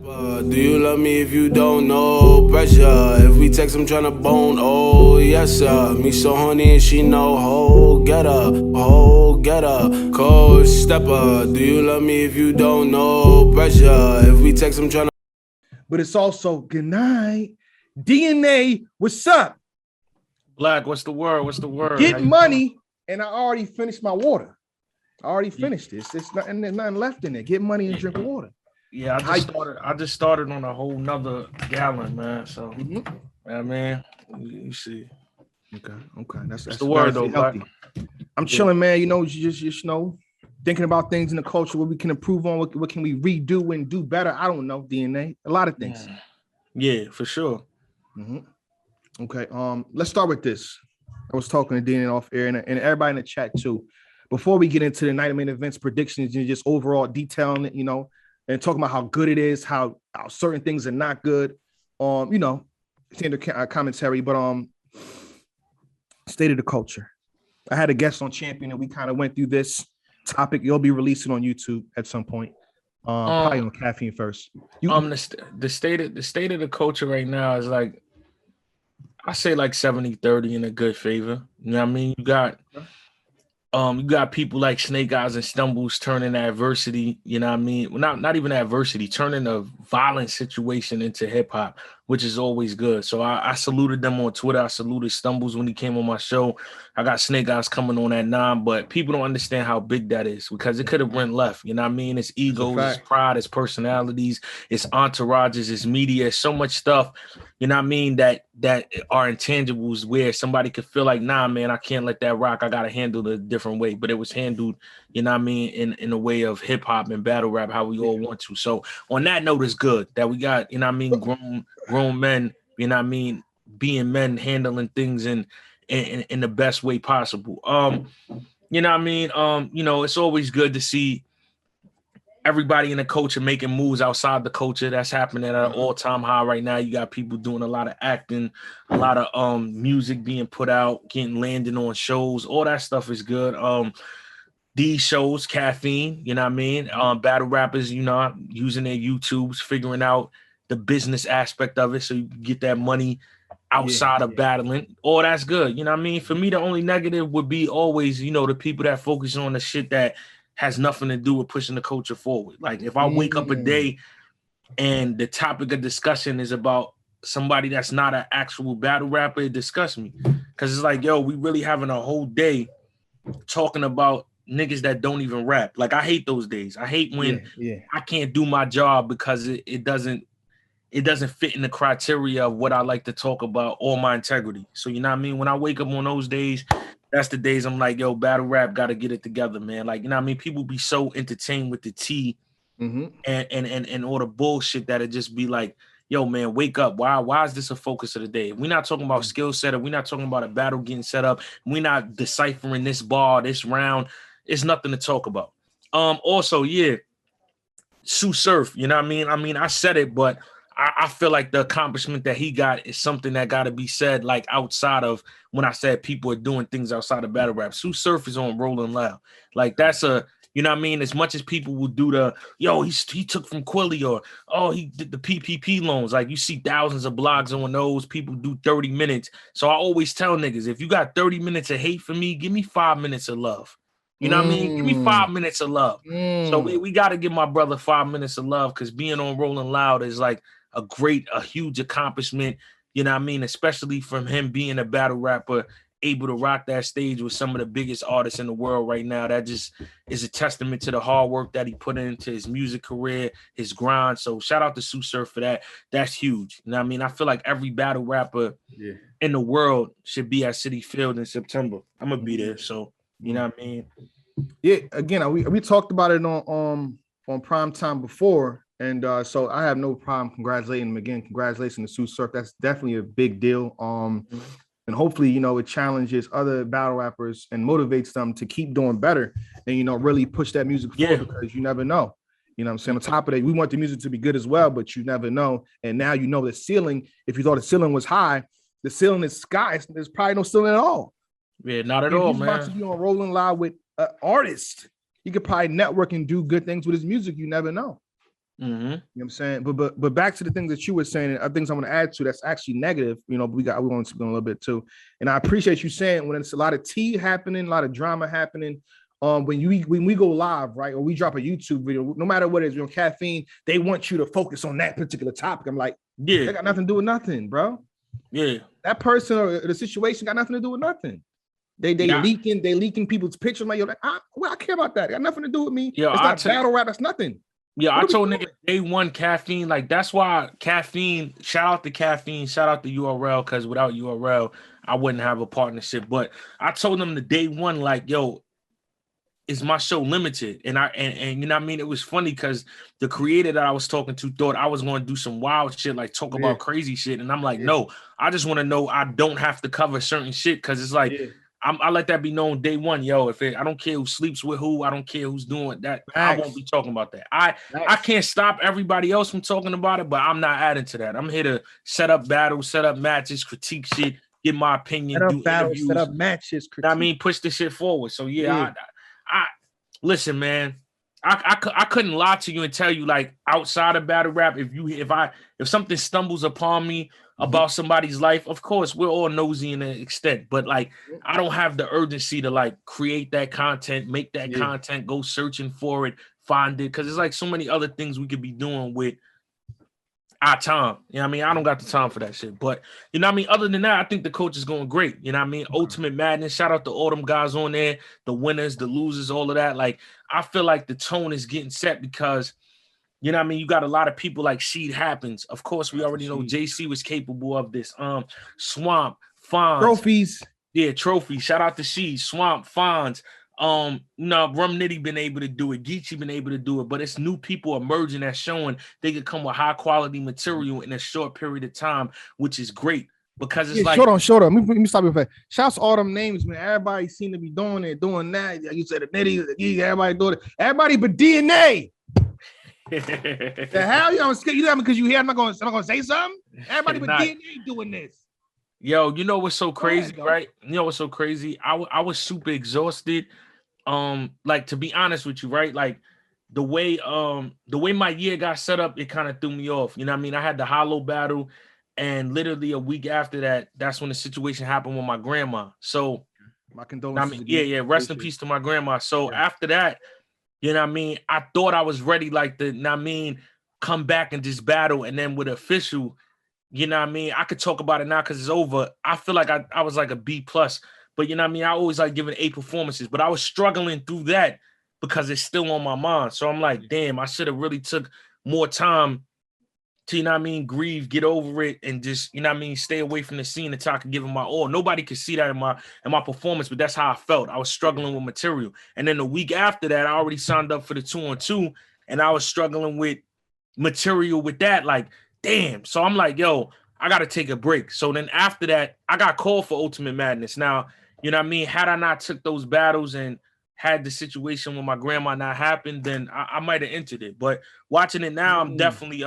Do you love me if you don't know? Pressure. If we text, I'm tryna bone. Oh, yes, sir. Me so horny and she know. Oh, get her. Oh, get her. Cold stepper. Do you love me if you don't know? Pressure. If we text, I'm tryna. But it's also good night. DNA, what's up? Black, what's the word? What's the word? Get money, and I already finished my water. I already finished this. It's nothing, there's nothing left in there. Get money and drink water. Yeah, I just started on a whole nother gallon, man. So yeah, man, you see. Okay. That's the word though, Black. I'm chilling, man. You know, just you know, thinking about things in the culture, what we can improve on, what can we redo and do better. I don't know, DNA, a lot of things. Yeah, for sure. Okay, let's start with this. I was talking to DNA off air and everybody in the chat too. Before we get into the night of main events predictions and just overall detailing it, you know, and talking about how good it is, how certain things are not good. You know, standard commentary, but state of the culture. I had a guest on Champion and we kind of went through this topic. You'll be releasing on YouTube at some point. Probably on Caffeine first. The state of the culture right now is like, I say like 70-30 in a good favor. You know what I mean? You got people like Snake Eyes and Stumbles turning adversity, you know what I mean? Well, not even adversity, turning a violent situation into hip hop, which is always good. So I saluted them on Twitter. I saluted Stumbles when he came on my show. I got Snake Eyes coming on at 9, but people don't understand how big that is because it could have went left. You know what I mean? It's egos, it's pride, it's personalities, it's entourages, it's media, it's so much stuff, you know what I mean, that are intangibles where somebody could feel like, nah, man, I can't let that rock. I got to handle it a different way. But it was handled, you know what I mean, in a way of hip hop and battle rap, how we all want to. So on that note, it's good that we got, you know what I mean, grown men, you know what I mean, being men, handling things in the best way possible. You know what I mean? You know, it's always good to see everybody in the culture making moves outside the culture. That's happening at an all-time high right now. You got people doing a lot of acting, a lot of music being put out, getting landing on shows. All that stuff is good. These shows, Caffeine, you know what I mean? Battle rappers, you know, using their YouTubes, figuring out the business aspect of it so you can get that money outside of battling. All that's good. You know what I mean? For me, the only negative would be always, you know, the people that focus on the shit that has nothing to do with pushing the culture forward. Like if I wake up a day and the topic of discussion is about somebody that's not an actual battle rapper, it disgusts me. Because it's like, yo, we really having a whole day talking about niggas that don't even rap. Like I hate those days. I hate when I can't do my job because it doesn't fit in the criteria of what I like to talk about or my integrity. So you know what I mean? When I wake up on those days, that's the days I'm like, yo, battle rap got to get it together, man. Like, you know what I mean? People be so entertained with the tea and all the bullshit that it just be like, yo, man, wake up. Why is this a focus of the day? We're not talking about skill setup. We're not talking about a battle getting set up. We're not deciphering this bar, this round. It's nothing to talk about. Also, Sue Surf, you know what I mean? I mean, I said it, but I feel like the accomplishment that he got is something that got to be said, like outside of when I said people are doing things outside of battle rap. Sue Surf is on Rolling Loud. Like that's you know what I mean? As much as people will do he took from Quilly or, he did the PPP loans. Like you see thousands of blogs on those. People do 30 minutes. So I always tell niggas, if you got 30 minutes of hate for me, give me 5 minutes of love. You know what I mean? Give me 5 minutes of love. So we got to give my brother 5 minutes of love because being on Rolling Loud is like a huge accomplishment, you know what I mean? Especially from him being a battle rapper, able to rock that stage with some of the biggest artists in the world right now. That just is a testament to the hard work that he put into his music career, his grind. So shout out to Sue Surf for that. That's huge. You know what I mean? I feel like every battle rapper in the world should be at Citi Field in September. I'm going to be there. So, you know what I mean? Yeah, again, we talked about it on Prime Time before. And so I have no problem congratulating him again. Congratulations to Sue Surf. That's definitely a big deal. And hopefully, you know, it challenges other battle rappers and motivates them to keep doing better and, you know, really push that music forward because you never know. You know what I'm saying? On top of that, we want the music to be good as well, but you never know. And now you know the ceiling, if you thought the ceiling was high, the ceiling is sky. There's probably no ceiling at all. Yeah, not at all, man. He's about to be on Rolling Loud with an artist. He could probably network and do good things with his music. You never know. You know what I'm saying? But back to the things that you were saying, and other things I'm going to add to that's actually negative. You know, we want to speak on a little bit too. And I appreciate you saying when it's a lot of tea happening, a lot of drama happening. When we go live, right, or we drop a YouTube video, no matter what it is, caffeine, they want you to focus on that particular topic. I'm like, yeah, they got nothing to do with nothing, bro. Yeah, that person or the situation got nothing to do with nothing. They leaking people's pictures. I'm like, I care about that. It got nothing to do with me. It's not battle rap. That's nothing. Yeah, I told niggas day one caffeine. Like that's why caffeine. Shout out to caffeine. Shout out to URL because without URL, I wouldn't have a partnership. But I told them the day one, like, yo, is my show limited? And you know what I mean? It was funny because the creator that I was talking to thought I was going to do some wild shit, like talk about crazy shit. And I'm like, no, I just want to know I don't have to cover certain shit because it's like. I let that be known day one, yo. I don't care who sleeps with who, I don't care who's doing that. I won't be talking about that. I can't stop everybody else from talking about it, but I'm not adding to that. I'm here to set up battles, set up matches, critique shit, get my opinion, do interviews, set up matches. I mean, push the shit forward. So I listen, man. I couldn't lie to you and tell you like outside of battle rap, if something stumbles upon me about somebody's life, of course we're all nosy in an extent, but like I don't have the urgency to like create that content, make that content, go searching for it, find it, because it's like so many other things we could be doing with our time. You know what I mean? I don't got the time for that shit. But you know what I mean? Other than that, I think the coach is going great. You know what I mean? Ultimate Madness. Shout out to all them guys on there, the winners, the losers, all of that. Like I feel like the tone is getting set because you know what I mean? You got a lot of people like Seed Happens. Of course, we already know JC was capable of this. Swamp, Fonz. Trophies. Yeah, trophies. Shout out to Seed, Swamp, Fonz. Rum Nitty been able to do it. Geechee been able to do it. But it's new people emerging that's showing they could come with high quality material in a short period of time, which is great. Because it's like short on. Let me stop you for that. Shouts to all them names, man. Everybody seem to be doing it, doing that. You said the Nitty, everybody doing it. Everybody but DNA. The hell you don't scared? You know because you hear I'm not gonna say something. Everybody but DNA doing this. Yo, you know what's so crazy, right? You know what's so crazy? I was super exhausted. Like to be honest with you, right? Like the way my year got set up, it kind of threw me off. You know what I mean? I had the Hollow battle, and literally a week after that, that's when the situation happened with my grandma. So my condolences. I mean, rest in peace to my grandma. So after that. You know what I mean? I thought I was ready, like come back and just battle. And then with official, you know what I mean? I could talk about it now because it's over. I feel like I was like a B+. But you know what I mean? I always like giving A performances. But I was struggling through that because it's still on my mind. So I'm like, damn, I should have really took more time to, you know what I mean, grieve, get over it, and just, you know what I mean, stay away from the scene until I could give it my all. Nobody could see that in my performance, but that's how I felt. I was struggling with material. And then the week after that, I already signed up for the 2-on-2, and I was struggling with material with that. Like, damn. So I'm like, yo, I got to take a break. So then after that, I got called for Ultimate Madness. Now, you know what I mean? Had I not took those battles and had the situation with my grandma not happened, then I might have entered it. But watching it now, I'm definitely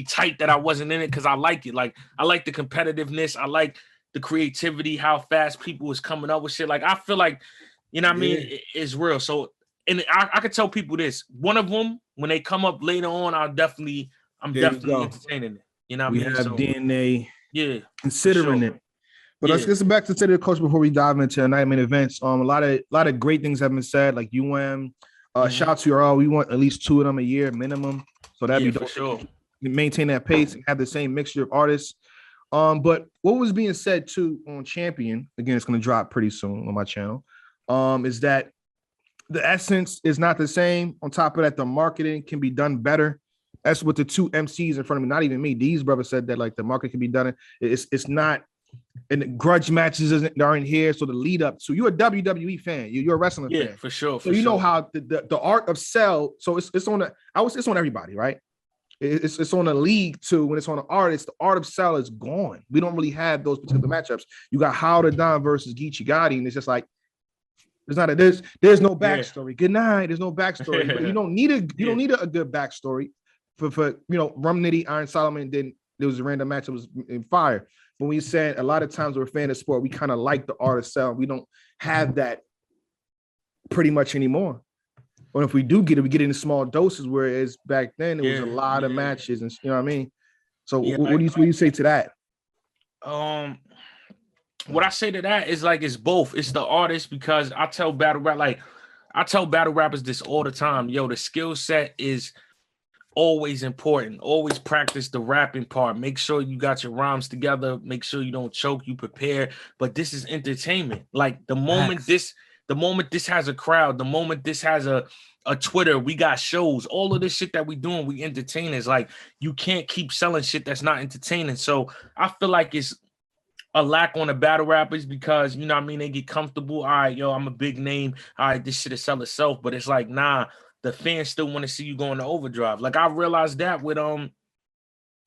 tight that I wasn't in it because I like it. Like I like the competitiveness. I like the creativity, how fast people is coming up with shit. Like I feel like, you know what I mean, it's real. So, and I could tell people this. One of them, when they come up later on, I'm definitely entertaining it. You know what I mean? We have DNA. Considering it. But let's get back to the coach before we dive into the night main events. A lot of great things have been said, like shout out to URL. We want at least 2 of them a year minimum. So that'd be for sure. Maintain that pace and have the same mixture of artists. But what was being said too on Champion, again, it's going to drop pretty soon on my channel, is that the essence is not the same. On top of that, the marketing can be done better. That's what the 2 MCs in front of me, not even me. These brothers said that like the market can be done. It's not, and the grudge matches aren't here. So the lead up to, you're a WWE fan, you're a wrestling fan. Yeah, for sure. So you know how the art of sell. So it's on it's on everybody, right? It's on a league too. When it's on an artist, the art of sell is gone. We don't really have those particular matchups. You got How to Don versus Geechee Gotti, and it's just like there's no backstory. Yeah. Good night. There's no backstory. But you don't need a good backstory for Rum Nitty, Iron Solomon. Then there was a random match that was in fire. But we said a lot of times we're a fan of sport, we kind of like the art of sell. We don't have that pretty much anymore. Or if we do get it, we get it in small doses. Whereas back then it was a lot of matches, and you know what I mean. So what do you say to that? What I say to that is like it's both. It's the artist, because I tell battle rappers this all the time. Yo, the skill set is always important. Always practice the rapping part. Make sure you got your rhymes together. Make sure you don't choke. You prepare. But this is entertainment. Like the moment this has a crowd, the moment this has a Twitter, we got shows. All of this shit that we doing, we entertainers. Like you can't keep selling shit that's not entertaining. So I feel like it's a lack on the battle rappers because, you know what I mean, they get comfortable. All right, yo, I'm a big name. All right, this shit will sell itself. But it's like, nah, the fans still want to see you go into overdrive. Like I realized that with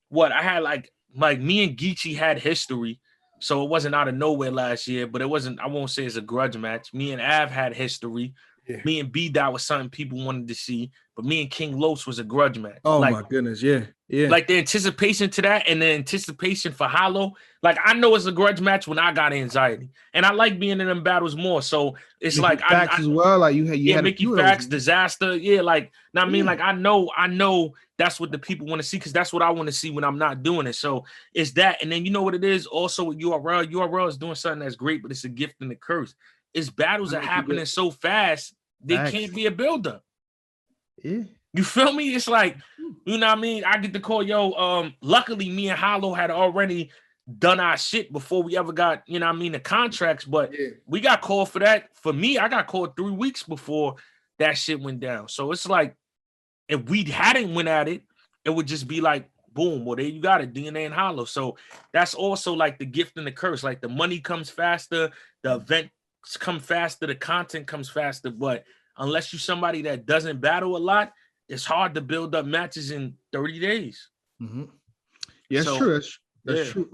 what I had like me and Geechee had history. So it wasn't out of nowhere last year, but it wasn't, I won't say it's a grudge match. Me and Av had history. Yeah. Me and B-Dot was something people wanted to see, but me and King Los was a grudge match. Oh my goodness, yeah. Like the anticipation to that and the anticipation for Hollow, like I know it's a grudge match when I got anxiety, and I like being in them battles more. So it's Mickey like Facts as well. Like you had Mickey Facts, Disaster, like I mean, like I know that's what the people want to see because that's what I want to see when I'm not doing it. So it's that, and then you know what it is. Also with URL is doing something that's great, but it's a gift and a curse. It's battles are happening so fast. They can't be a builder. Yeah. You feel me? It's like, you know what I mean? I get the call, luckily me and Hollow had already done our shit before we ever got, you know what I mean, the contracts, but we got called for that. For me, I got called 3 weeks before that shit went down. So it's like, if we hadn't went at it, it would just be like, boom, well, there you got it, DNA and Hollow. So that's also like the gift and the curse. Like the money comes faster, the events come faster, the content comes faster, but unless you're somebody that doesn't battle a lot, it's hard to build up matches in 30 days. Mm-hmm. Yeah, so, true. That's true.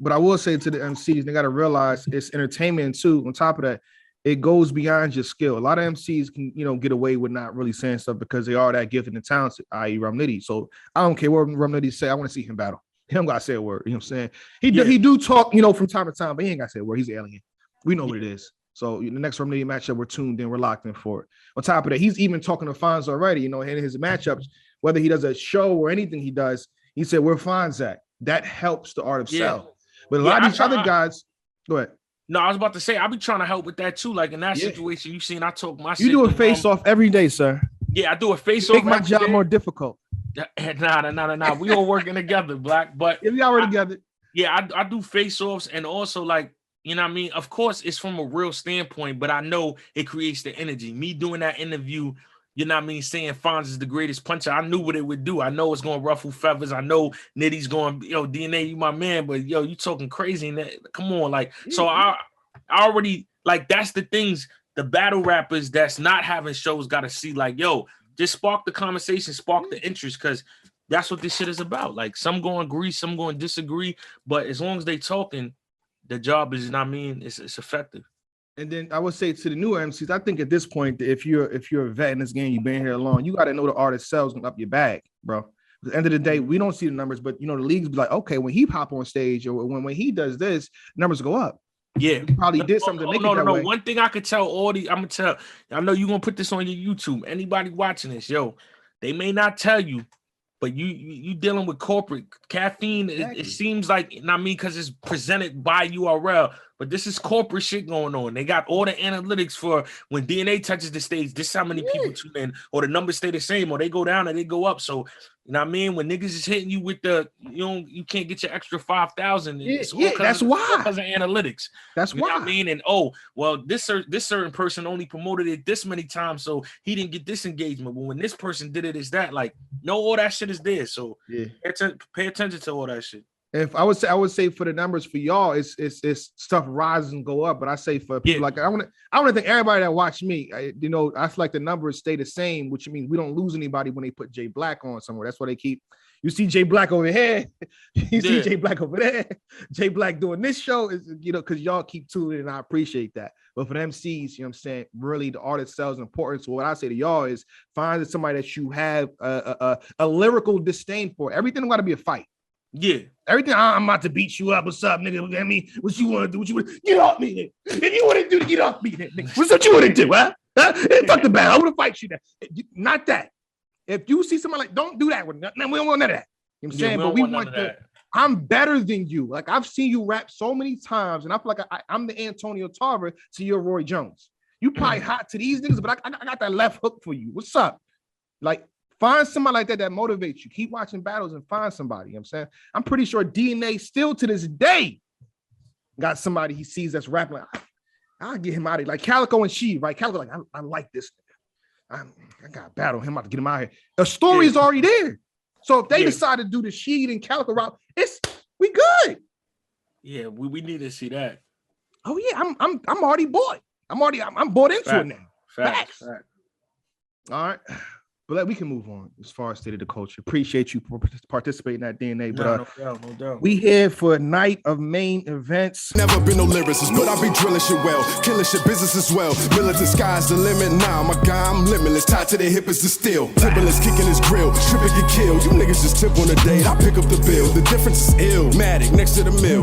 But I will say to the MCs, they got to realize it's entertainment too. On top of that, it goes beyond your skill. A lot of MCs can, get away with not really saying stuff because they are that gifted and talented, i.e. Rum Nitty. So I don't care what Rum Nitty say. I want to see him battle. He don't got to say a word. You know what I'm saying? He do talk, from time to time, but he ain't got to say a word. He's an alien. We know what it is. So the next Rum Nitty matchup, we're tuned in, we're locked in for it. On top of that, he's even talking to Fonz already, in his matchups, whether he does a show or anything he does, he said, where Fonz at? That helps the art of sell. But a lot of these other guys, go ahead. No, I was about to say, I'll be trying to help with that too. Like in that situation, you seen I talk my shit. You do a face-off every day, sir. Yeah, I do a face-off. Make my job more difficult. Nah. We all working together, Black. But we all working together. Yeah, I do face-offs and also like, you know what I mean? Of course, it's from a real standpoint, but I know it creates the energy. Me doing that interview, you know what I mean, saying Fonz is the greatest puncher, I knew what it would do. I know it's going to ruffle feathers. I know Nitty's going, DNA, you my man, but, you talking crazy. And come on, like, so I already, like, that's the things the battle rappers that's not having shows got to see, like, just spark the conversation, spark the interest, because that's what this shit is about. Like, some going to agree, some going to disagree, but as long as they talking, the job is, it's effective. And then I would say to the newer MCs, I think at this point, if you're a vet in this game, you've been here long, you got to know the artist sells up your bag, bro. At the end of the day, we don't see the numbers, but the leagues be like, okay, when he pop on stage or when he does this, numbers go up. Yeah, he probably did something to make it that way. One thing I could tell I'm gonna tell. I know you're gonna put this on your YouTube. Anybody watching this, they may not tell you, but you dealing with corporate caffeine. Exactly. It seems like, because it's presented by URL, but this is corporate shit going on. They got all the analytics for when DNA touches the stage. This is how many people tune in, or the numbers stay the same, or they go down or they go up. So when niggas is hitting you with the, you can't get your extra 5,000. That's why. Because of analytics. That's why. What I mean, and this certain person only promoted it this many times, so he didn't get this engagement. But when this person did it, it's that. Like, all that shit is there. So pay attention to all that shit. If I would say for the numbers for y'all, it's stuff rises and go up. But I say for people like I want to think everybody that watch me, I feel like the numbers stay the same, which means we don't lose anybody when they put Jayblac on somewhere. That's why they keep. You see Jayblac over here, you see Jayblac over there. Jayblac doing this show is because y'all keep tuning in, and I appreciate that. But for the MCs, what I'm saying, really the artist sells important. So what I say to y'all is find somebody that you have a lyrical disdain for. Everything got to be a fight. Yeah. Everything, I'm about to beat you up. What's up, nigga? I mean, what you want to do? What you want to get off me, nigga? If you want to do, get off me, nigga. What's what you want to do, huh? Fuck the battle. I want to fight you. Not that. If you see somebody like, don't do that. We don't want none of that. You know what I'm saying? But we want that. I'm better than you. Like, I've seen you rap so many times, and I feel like I'm the Antonio Tarver to your Roy Jones. You probably hot to these niggas, but I got that left hook for you. What's up? Like, find somebody like that motivates you. Keep watching battles and find somebody. You know what I'm saying? I'm pretty sure DNA still to this day got somebody he sees that's rapping. Like, I'll get him out of here. Like Calico and She, right? Calico, like, I like this. I got to battle him. I'm about to get him out of here. The story's already there. So if they decide to do the Sheed and Calico route, we good. Yeah, we need to see that. Oh yeah, I'm already bought. I'm bought into it now. Facts. All right. But we can move on as far as State of the Culture. Appreciate you for participating in that DNA. But no doubt. We here for a night of main events. Never been no lyricist, but I be drilling shit well. Killing shit business as well. Militant sky's the limit now. My guy, I'm limitless. Tied to the hip is the steel. Timberless kicking his grill. Tripping get killed. You niggas just tip on a date. I pick up the bill. The difference is ill. Matic next to the mill.